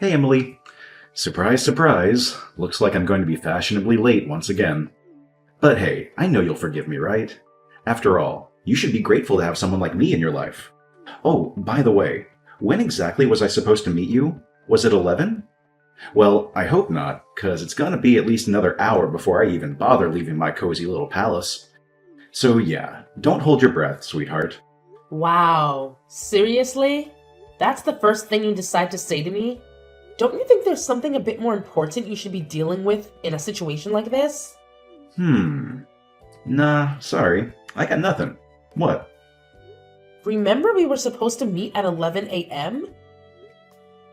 Hey, Emily. Surprise, surprise. Looks like I'm going to be fashionably late once again. But hey, I know you'll forgive me, right? After all, you should be grateful to have someone like me in your life. Oh, by the way, when exactly was I supposed to meet you? Was it 11? Well, I hope not, because it's gonna be at least another hour before I even bother leaving my cozy little palace. So yeah, don't hold your breath, sweetheart. Wow, seriously? That's the first thing you decide to say to me? Don't you think there's something a bit more important you should be dealing with in a situation like this? Nah, sorry. I got nothing. What? Remember we were supposed to meet at 11 a.m.?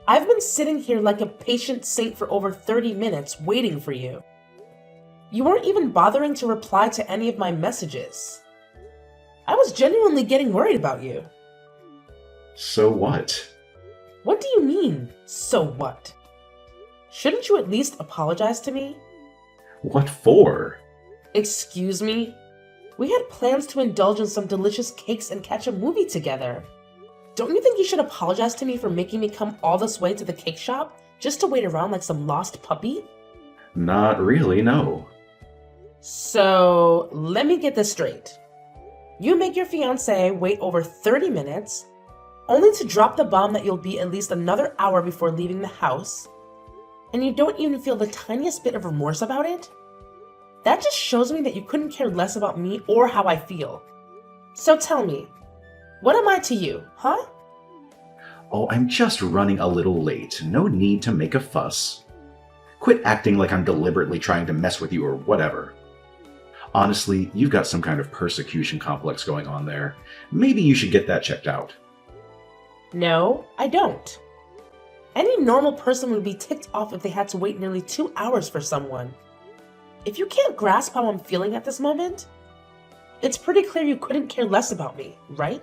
I've been sitting here like a patient saint for over 30 minutes waiting for you. You weren't even bothering to reply to any of my messages. I was genuinely getting worried about you. So what? What do you mean, so what? Shouldn't you at least apologize to me? What for? Excuse me? We had plans to indulge in some delicious cakes and catch a movie together. Don't you think you should apologize to me for making me come all this way to the cake shop just to wait around like some lost puppy? Not really, no. So, let me get this straight. You make your fiancé wait over 30 minutes, only to drop the bomb that you'll be at least another hour before leaving the house, and you don't even feel the tiniest bit of remorse about it? That just shows me that you couldn't care less about me or how I feel. So tell me, what am I to you, huh? Oh, I'm just running a little late. No need to make a fuss. Quit acting like I'm deliberately trying to mess with you or whatever. Honestly, you've got some kind of persecution complex going on there. Maybe you should get that checked out. No, I don't. Any normal person would be ticked off if they had to wait nearly 2 hours for someone. If you can't grasp how I'm feeling at this moment, it's pretty clear you couldn't care less about me, right?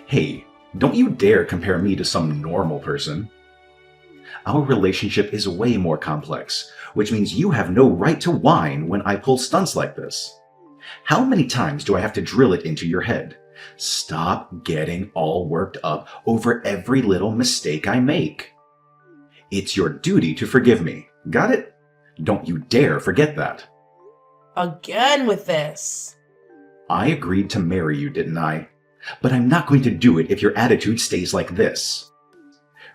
Hey, don't you dare compare me to some normal person. Our relationship is way more complex, which means you have no right to whine when I pull stunts like this. How many times do I have to drill it into your head? Stop getting all worked up over every little mistake I make. It's your duty to forgive me. Got it? Don't you dare forget that. Again with this. I agreed to marry you, didn't I? But I'm not going to do it if your attitude stays like this.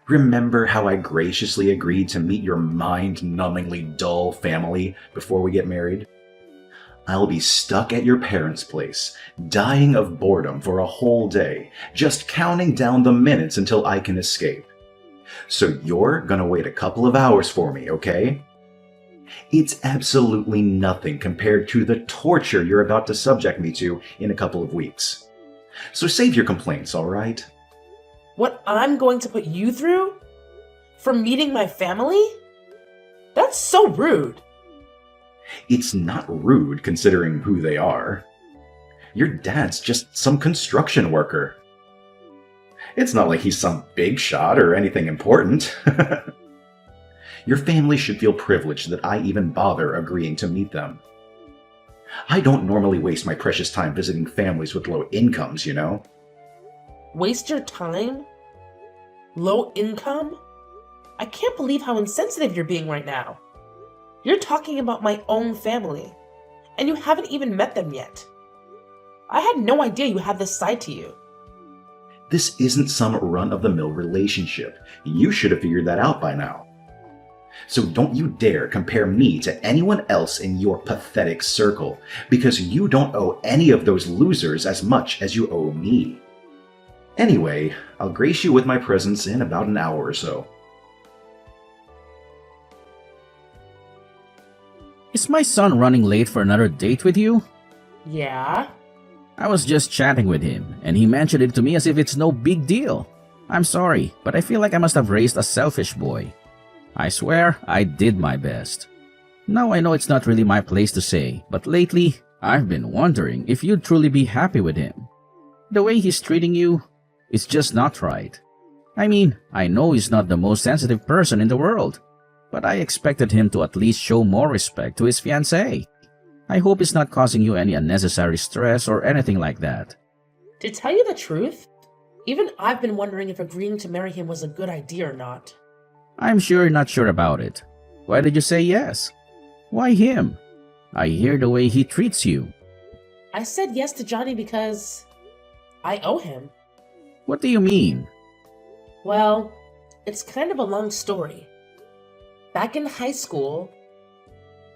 Remember how I graciously agreed to meet your mind-numbingly dull family before we get married? I'll be stuck at your parents' place, dying of boredom for a whole day, just counting down the minutes until I can escape. So you're gonna wait a couple of hours for me, okay? It's absolutely nothing compared to the torture you're about to subject me to in a couple of weeks. So save your complaints, alright? What I'm going to put you through? For meeting my family? That's so rude. It's not rude considering who they are. Your dad's just some construction worker. It's not like he's some big shot or anything important. Your family should feel privileged that I even bother agreeing to meet them. I don't normally waste my precious time visiting families with low incomes, you know? Waste your time? Low income? I can't believe how insensitive you're being right now. You're talking about my own family, and you haven't even met them yet. I had no idea you had this side to you. This isn't some run-of-the-mill relationship. You should have figured that out by now. So don't you dare compare me to anyone else in your pathetic circle, because you don't owe any of those losers as much as you owe me. Anyway, I'll grace you with my presence in about an hour or so. Is my son running late for another date with you? Yeah? I was just chatting with him, and he mentioned it to me as if it's no big deal. I'm sorry, but I feel like I must have raised a selfish boy. I swear I did my best. Now I know it's not really my place to say, but lately, I've been wondering if you'd truly be happy with him. The way he's treating you, it's just not right. I mean, I know he's not the most sensitive person in the world, but I expected him to at least show more respect to his fiancée. I hope it's not causing you any unnecessary stress or anything like that. To tell you the truth, even I've been wondering if agreeing to marry him was a good idea or not. I'm sure you're not sure about it. Why did you say yes? Why him? I hear the way he treats you. I said yes to Johnny because I owe him. What do you mean? Well, it's kind of a long story. Back in high school,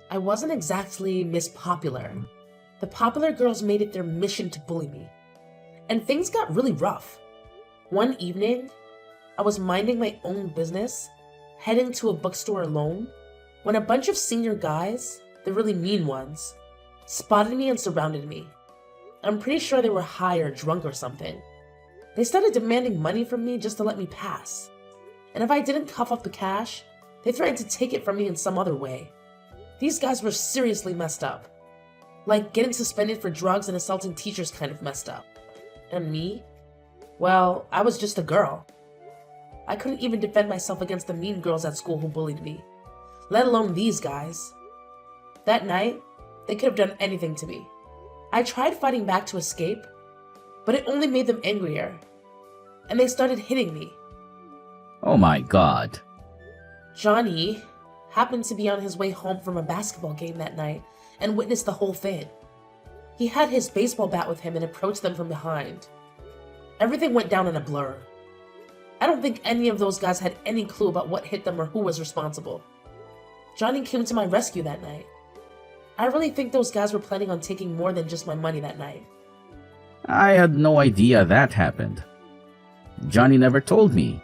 I wasn't exactly Miss Popular. The popular girls made it their mission to bully me. And things got really rough. One evening, I was minding my own business, heading to a bookstore alone, when a bunch of senior guys, the really mean ones, spotted me and surrounded me. I'm pretty sure they were high or drunk or something. They started demanding money from me just to let me pass. And if I didn't cough up the cash, they threatened to take it from me in some other way. These guys were seriously messed up. Like getting suspended for drugs and assaulting teachers kind of messed up. And me? Well, I was just a girl. I couldn't even defend myself against the mean girls at school who bullied me, let alone these guys. That night, they could have done anything to me. I tried fighting back to escape, but it only made them angrier. And they started hitting me. Oh my god. Johnny happened to be on his way home from a basketball game that night and witnessed the whole thing. He had his baseball bat with him and approached them from behind. Everything went down in a blur. I don't think any of those guys had any clue about what hit them or who was responsible. Johnny came to my rescue that night. I really think those guys were planning on taking more than just my money that night. I had no idea that happened. Johnny never told me.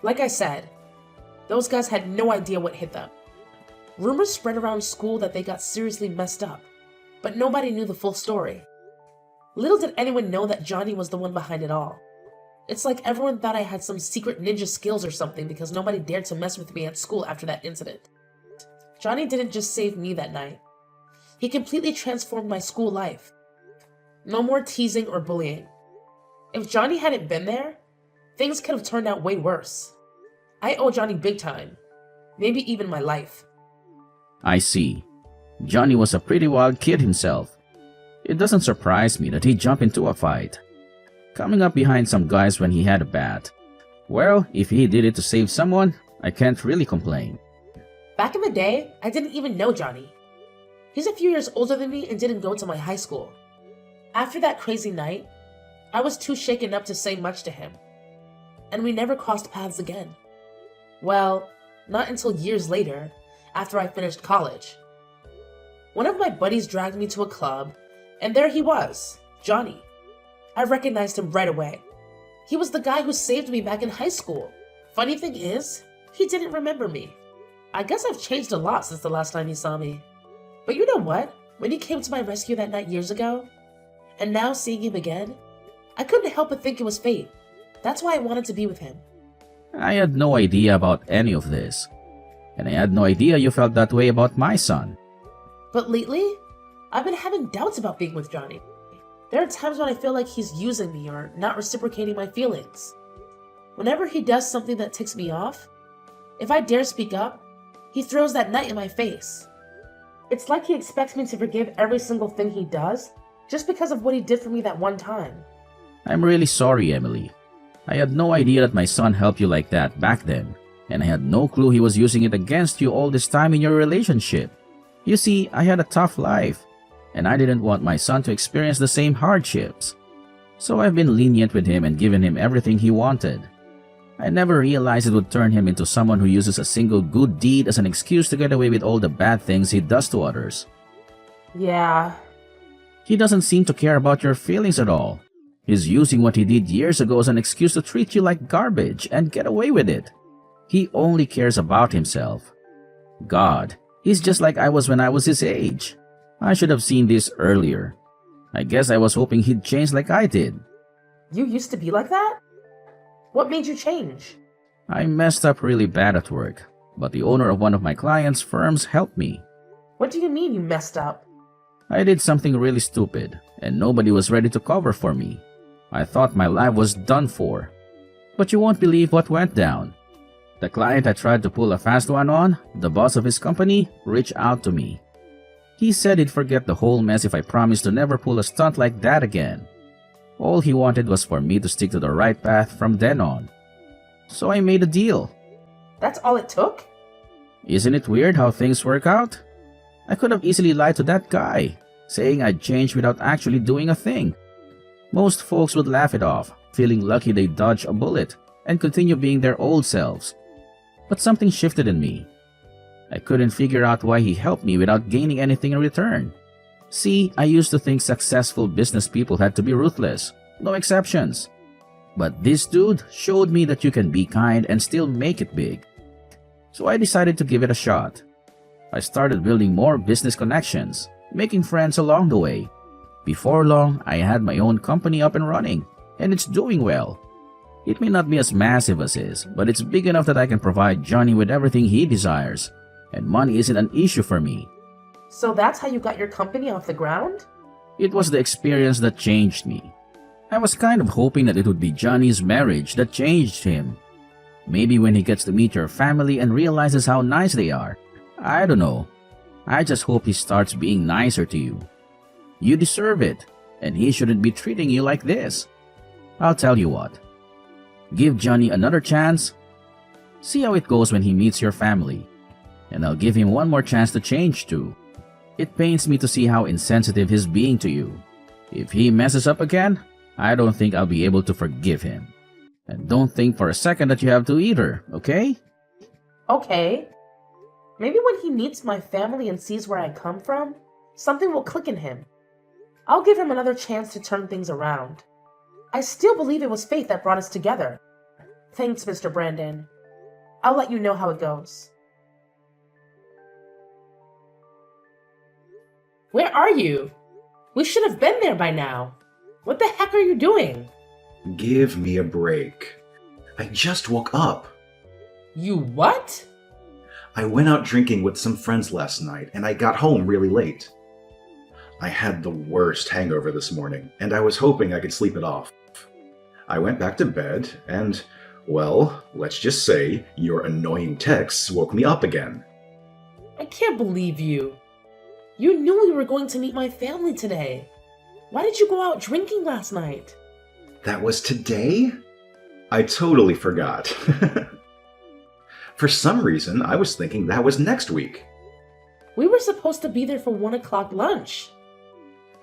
Like I said, those guys had no idea what hit them. Rumors spread around school that they got seriously messed up, but nobody knew the full story. Little did anyone know that Johnny was the one behind it all. It's like everyone thought I had some secret ninja skills or something because nobody dared to mess with me at school after that incident. Johnny didn't just save me that night. He completely transformed my school life. No more teasing or bullying. If Johnny hadn't been there, things could have turned out way worse. I owe Johnny big time. Maybe even my life. I see. Johnny was a pretty wild kid himself. It doesn't surprise me that he jumped into a fight, coming up behind some guys when he had a bat. Well, if he did it to save someone, I can't really complain. Back in the day, I didn't even know Johnny. He's a few years older than me and didn't go to my high school. After that crazy night, I was too shaken up to say much to him. And we never crossed paths again. Well, not until years later, after I finished college. One of my buddies dragged me to a club, and there he was, Johnny. I recognized him right away. He was the guy who saved me back in high school. Funny thing is, he didn't remember me. I guess I've changed a lot since the last time he saw me. But you know what? When he came to my rescue that night years ago, and now seeing him again, I couldn't help but think it was fate. That's why I wanted to be with him. I had no idea about any of this. And I had no idea you felt that way about my son. But lately, I've been having doubts about being with Johnny. There are times when I feel like he's using me or not reciprocating my feelings. Whenever he does something that ticks me off, if I dare speak up, he throws that knife in my face. It's like he expects me to forgive every single thing he does just because of what he did for me that one time. I'm really sorry, Emily. I had no idea that my son helped you like that back then, and I had no clue he was using it against you all this time in your relationship. You see, I had a tough life, and I didn't want my son to experience the same hardships. So I've been lenient with him and given him everything he wanted. I never realized it would turn him into someone who uses a single good deed as an excuse to get away with all the bad things he does to others. Yeah. He doesn't seem to care about your feelings at all. He's using what he did years ago as an excuse to treat you like garbage and get away with it. He only cares about himself. God, he's just like I was when I was his age. I should have seen this earlier. I guess I was hoping he'd change like I did. You used to be like that? What made you change? I messed up really bad at work, but the owner of one of my clients' firms helped me. What do you mean you messed up? I did something really stupid, and nobody was ready to cover for me. I thought my life was done for. But you won't believe what went down. The client I tried to pull a fast one on, the boss of his company, reached out to me. He said he'd forget the whole mess if I promised to never pull a stunt like that again. All he wanted was for me to stick to the right path from then on. So I made a deal. That's all it took? Isn't it weird how things work out? I could have easily lied to that guy, saying I'd changed without actually doing a thing. Most folks would laugh it off, feeling lucky they dodged a bullet and continue being their old selves. But something shifted in me. I couldn't figure out why he helped me without gaining anything in return. See, I used to think successful business people had to be ruthless, no exceptions. But this dude showed me that you can be kind and still make it big. So I decided to give it a shot. I started building more business connections, making friends along the way. Before long, I had my own company up and running, and it's doing well. It may not be as massive as his, but it's big enough that I can provide Johnny with everything he desires, and money isn't an issue for me. So that's how you got your company off the ground? It was the experience that changed me. I was kind of hoping that it would be Johnny's marriage that changed him. Maybe when he gets to meet your family and realizes how nice they are. I don't know. I just hope he starts being nicer to you. You deserve it, and he shouldn't be treating you like this. I'll tell you what. Give Johnny another chance. See how it goes when he meets your family. And I'll give him one more chance to change too. It pains me to see how insensitive he's being to you. If he messes up again, I don't think I'll be able to forgive him. And don't think for a second that you have to either, okay? Okay. Maybe when he meets my family and sees where I come from, something will click in him. I'll give him another chance to turn things around. I still believe it was fate that brought us together. Thanks, Mr. Brandon. I'll let you know how it goes. Where are you? We should have been there by now. What the heck are you doing? Give me a break. I just woke up. You what? I went out drinking with some friends last night, and I got home really late. I had the worst hangover this morning, and I was hoping I could sleep it off. I went back to bed, and, well, let's just say your annoying texts woke me up again. I can't believe you. You knew we were going to meet my family today. Why did you go out drinking last night? That was today? I totally forgot. For some reason, I was thinking that was next week. We were supposed to be there for 1 o'clock lunch.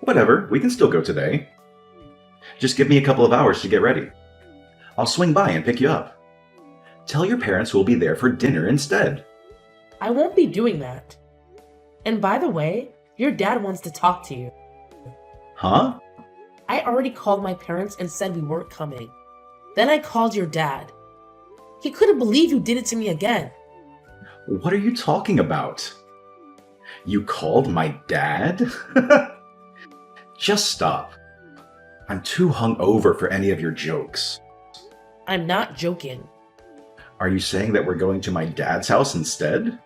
Whatever, we can still go today. Just give me a couple of hours to get ready. I'll swing by and pick you up. Tell your parents we'll be there for dinner instead. I won't be doing that. And by the way, your dad wants to talk to you. Huh? I already called my parents and said we weren't coming. Then I called your dad. He couldn't believe you did it to me again. What are you talking about? You called my dad? Just stop. I'm too hungover for any of your jokes. I'm not joking. Are you saying that we're going to my dad's house instead?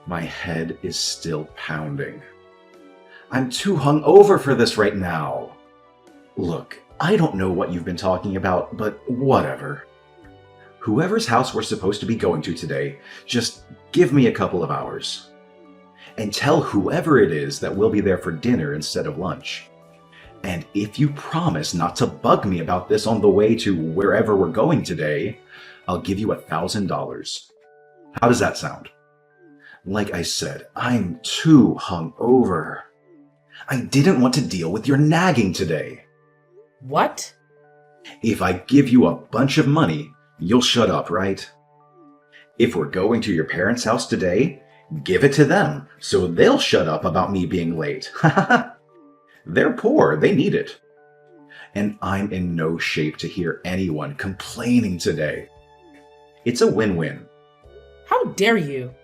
My head is still pounding. I'm too hungover for this right now. Look, I don't know what you've been talking about, but whatever. Whoever's house we're supposed to be going to today, just give me a couple of hours. And tell whoever it is that we'll be there for dinner instead of lunch. And if you promise not to bug me about this on the way to wherever we're going today, I'll give you $1,000. How does that sound? Like I said, I'm too hungover. I didn't want to deal with your nagging today. What? If I give you a bunch of money, you'll shut up, right? If we're going to your parents' house today, give it to them, so they'll shut up about me being late. They're poor, they need it. And I'm in no shape to hear anyone complaining today. It's a win-win. How dare you?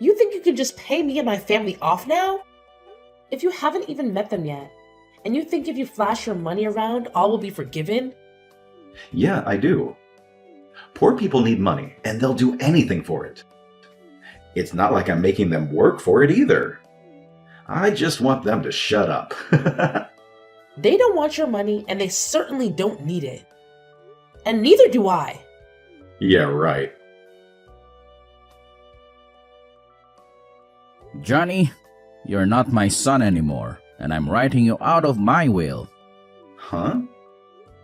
You think you can just pay me and my family off now? If you haven't even met them yet, and you think if you flash your money around, all will be forgiven? Yeah, I do. Poor people need money, and they'll do anything for it. It's not like I'm making them work for it either. I just want them to shut up. They don't want your money, and they certainly don't need it. And neither do I. Yeah, right. Johnny, you're not my son anymore, and I'm writing you out of my will. Huh?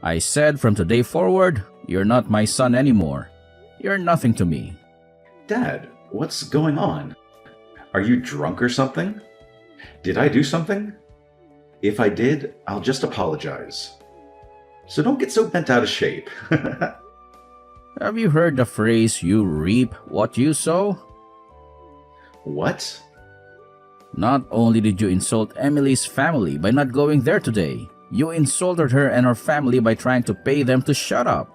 I said from today forward, you're not my son anymore. You're nothing to me. Dad, what's going on? Are you drunk or something? Did I do something? If I did, I'll just apologize. So don't get so bent out of shape. Have you heard the phrase, you reap what you sow? What? Not only did you insult Emily's family by not going there today, you insulted her and her family by trying to pay them to shut up.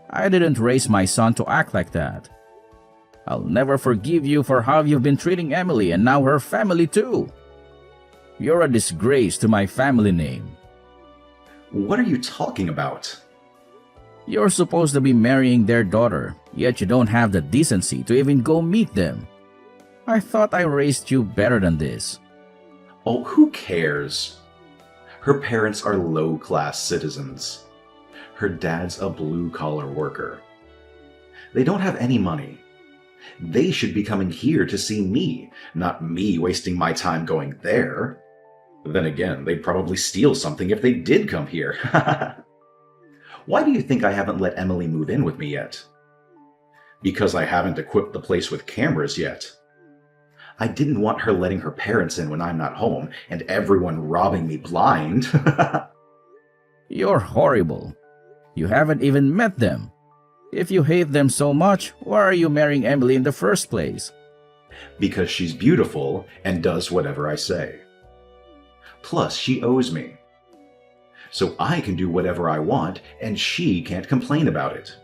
I didn't raise my son to act like that. I'll never forgive you for how you've been treating Emily and now her family too. You're a disgrace to my family name. What are you talking about? You're supposed to be marrying their daughter, yet you don't have the decency to even go meet them. I thought I raised you better than this. Oh, who cares? Her parents are low-class citizens. Her dad's a blue-collar worker. They don't have any money. They should be coming here to see me, not me wasting my time going there. Then again, they'd probably steal something if they did come here. Why do you think I haven't let Emily move in with me yet? Because I haven't equipped the place with cameras yet. I didn't want her letting her parents in when I'm not home and everyone robbing me blind. You're horrible. You haven't even met them. If you hate them so much, why are you marrying Emily in the first place? Because she's beautiful and does whatever I say. Plus, she owes me. So I can do whatever I want and she can't complain about it.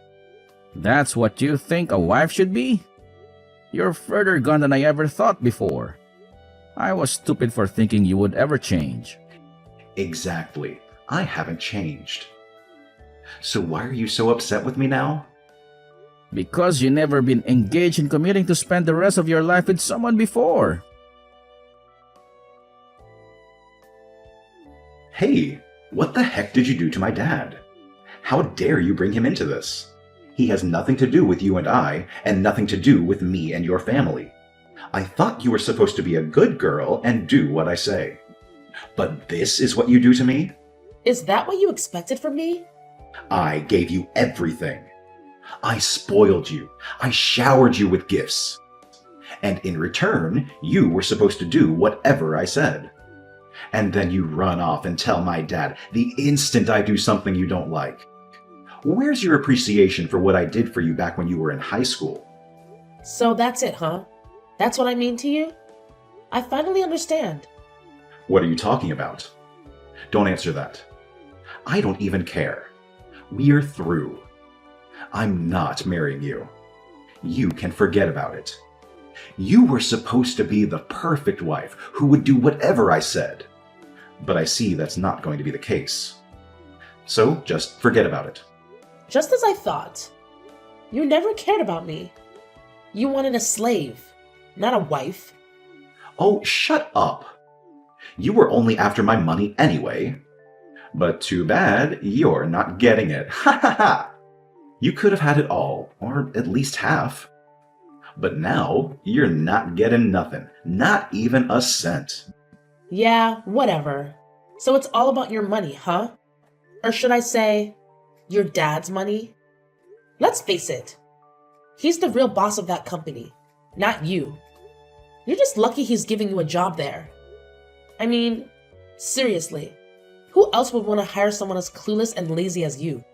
That's what you think a wife should be? You're further gone than I ever thought before. I was stupid for thinking you would ever change. Exactly. I haven't changed. So why are you so upset with me now? Because you never been engaged in committing to spend the rest of your life with someone before. Hey, what the heck did you do to my dad? How dare you bring him into this? He has nothing to do with you and I, and nothing to do with me and your family. I thought you were supposed to be a good girl and do what I say. But this is what you do to me? Is that what you expected from me? I gave you everything. I spoiled you. I showered you with gifts. And in return, you were supposed to do whatever I said. And then you run off and tell my dad the instant I do something you don't like. Where's your appreciation for what I did for you back when you were in high school? So that's it, huh? That's what I mean to you? I finally understand. What are you talking about? Don't answer that. I don't even care. We're through. I'm not marrying you. You can forget about it. You were supposed to be the perfect wife who would do whatever I said. But I see that's not going to be the case. So just forget about it. Just as I thought. You never cared about me. You wanted a slave, not a wife. Oh, shut up. You were only after my money anyway. But too bad you're not getting it. Ha ha ha! You could have had it all, or at least half. But now, you're not getting nothing. Not even a cent. Yeah, whatever. So it's all about your money, huh? Or should I say, your dad's money? Let's face it. He's the real boss of that company, not you. You're just lucky he's giving you a job there. I mean, seriously, who else would want to hire someone as clueless and lazy as you?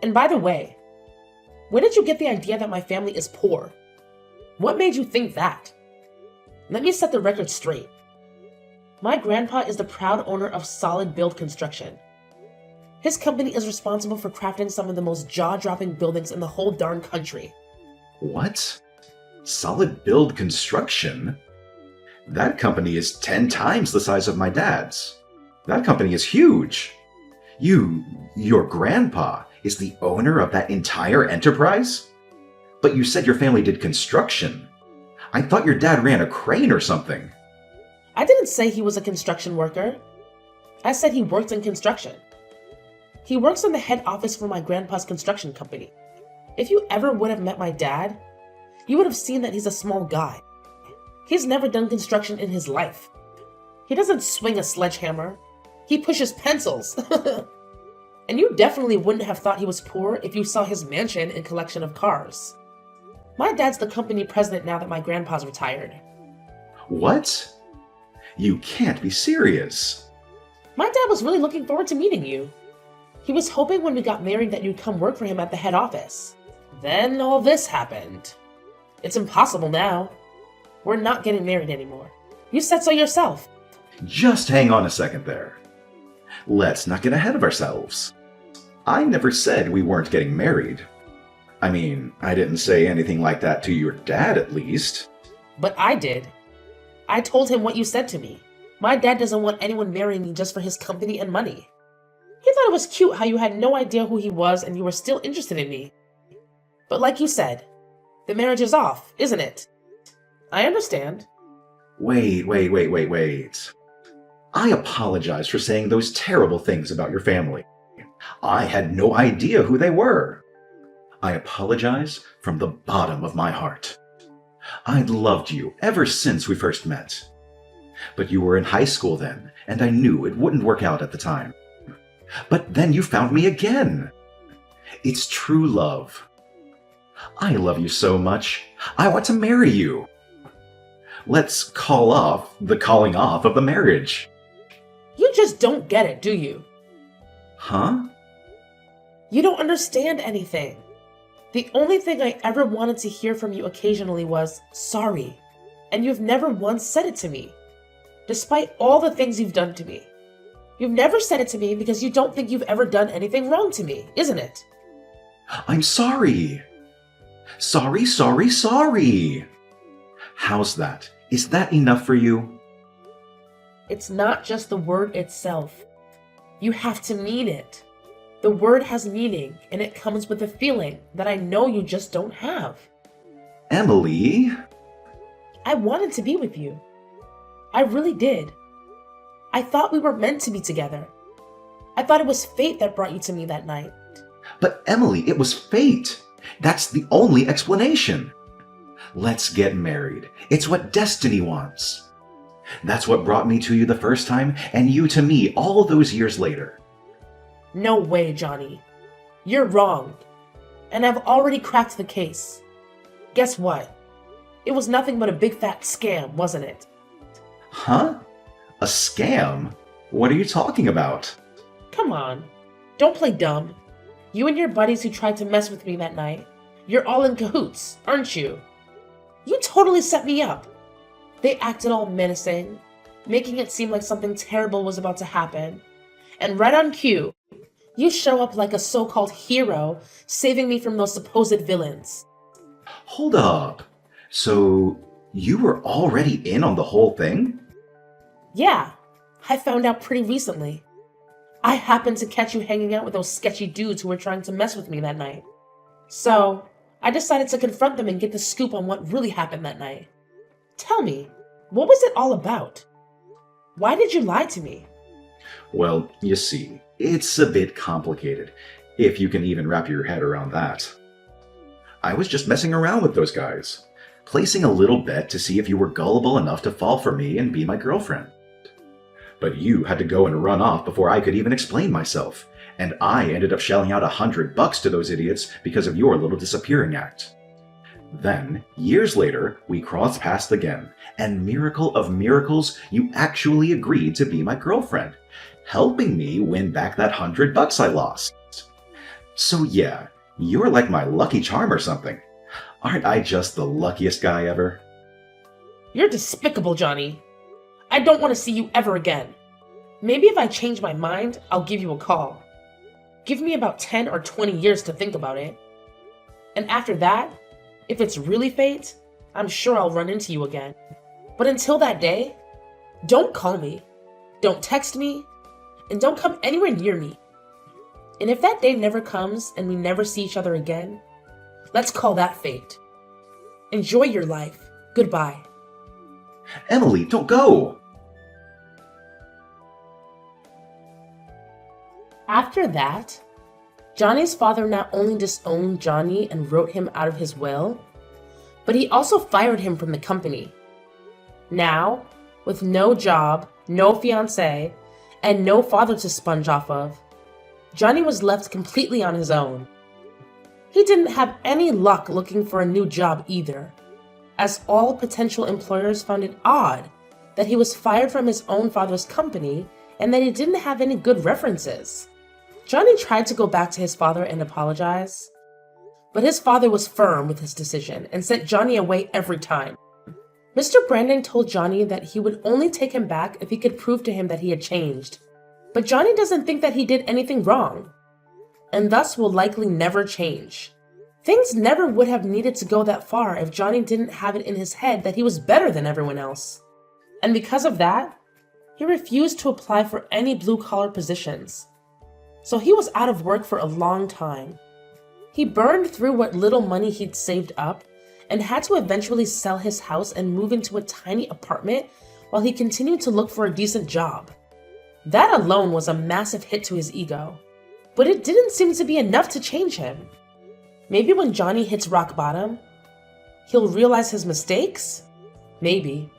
And by the way, where did you get the idea that my family is poor? What made you think that? Let me set the record straight. My grandpa is the proud owner of Solid Build Construction. His company is responsible for crafting some of the most jaw-dropping buildings in the whole darn country. What? Solid Build Construction? That company is 10 times the size of my dad's. That company is huge. Your grandpa, is the owner of that entire enterprise? But you said your family did construction. I thought your dad ran a crane or something. I didn't say he was a construction worker. I said he worked in construction. He works in the head office for my grandpa's construction company. If you ever would have met my dad, you would have seen that he's a small guy. He's never done construction in his life. He doesn't swing a sledgehammer. He pushes pencils. And you definitely wouldn't have thought he was poor if you saw his mansion and collection of cars. My dad's the company president now that my grandpa's retired. What? You can't be serious. My dad was really looking forward to meeting you. He was hoping when we got married that you'd come work for him at the head office. Then all this happened. It's impossible now. We're not getting married anymore. You said so yourself. Just hang on a second there. Let's not get ahead of ourselves. I never said we weren't getting married. I mean, I didn't say anything like that to your dad, at least. But I did. I told him what you said to me. My dad doesn't want anyone marrying me just for his company and money. He thought it was cute how you had no idea who he was and you were still interested in me. But like you said, the marriage is off, isn't it? I understand. Wait. I apologize for saying those terrible things about your family. I had no idea who they were. I apologize from the bottom of my heart. I'd loved you ever since we first met. But you were in high school then, and I knew it wouldn't work out at the time. But then you found me again. It's true love. I love you so much. I want to marry you. Let's call off the calling off of the marriage. You just don't get it, do you? Huh? You don't understand anything. The only thing I ever wanted to hear from you occasionally was sorry. And you've never once said it to me. Despite all the things you've done to me. You've never said it to me because you don't think you've ever done anything wrong to me, isn't it? I'm sorry. Sorry. How's that? Is that enough for you? It's not just the word itself. You have to mean it. The word has meaning, and it comes with a feeling that I know you just don't have. Emily? I wanted to be with you. I really did. I thought we were meant to be together. I thought it was fate that brought you to me that night. But Emily, it was fate. That's the only explanation. Let's get married. It's what destiny wants. That's what brought me to you the first time, and you to me all those years later. No way, Johnny. You're wrong. And I've already cracked the case. Guess what? It was nothing but a big fat scam, wasn't it? Huh? A scam? What are you talking about? Come on. Don't play dumb. You and your buddies who tried to mess with me that night, you're all in cahoots, aren't you? You totally set me up. They acted all menacing, making it seem like something terrible was about to happen. And right on cue, you show up like a so-called hero, saving me from those supposed villains. Hold up. So, you were already in on the whole thing? Yeah, I found out pretty recently. I happened to catch you hanging out with those sketchy dudes who were trying to mess with me that night. So, I decided to confront them and get the scoop on what really happened that night. Tell me, what was it all about? Why did you lie to me? Well, you see, it's a bit complicated, if you can even wrap your head around that. I was just messing around with those guys, placing a little bet to see if you were gullible enough to fall for me and be my girlfriend. But you had to go and run off before I could even explain myself, and I ended up shelling out $100 to those idiots because of your little disappearing act. Then, years later, we crossed paths again, and miracle of miracles, you actually agreed to be my girlfriend, helping me win back that $100 I lost. So yeah, you're like my lucky charm or something. Aren't I just the luckiest guy ever? You're despicable, Johnny. I don't want to see you ever again. Maybe if I change my mind, I'll give you a call. Give me about 10 or 20 years to think about it. And after that, if it's really fate, I'm sure I'll run into you again. But until that day, don't call me, don't text me, and don't come anywhere near me. And if that day never comes and we never see each other again, let's call that fate. Enjoy your life. Goodbye. Emily, don't go! After that, Johnny's father not only disowned Johnny and wrote him out of his will, but he also fired him from the company. Now, with no job, no fiancé, and no father to sponge off of, Johnny was left completely on his own. He didn't have any luck looking for a new job either, as all potential employers found it odd that he was fired from his own father's company and that he didn't have any good references. Johnny tried to go back to his father and apologize, but his father was firm with his decision and sent Johnny away every time. Mr. Brandon told Johnny that he would only take him back if he could prove to him that he had changed, but Johnny doesn't think that he did anything wrong, and thus will likely never change. Things never would have needed to go that far if Johnny didn't have it in his head that he was better than everyone else. And because of that, he refused to apply for any blue-collar positions. So he was out of work for a long time. He burned through what little money he'd saved up and had to eventually sell his house and move into a tiny apartment while he continued to look for a decent job. That alone was a massive hit to his ego, but it didn't seem to be enough to change him. Maybe when Johnny hits rock bottom, he'll realize his mistakes? Maybe.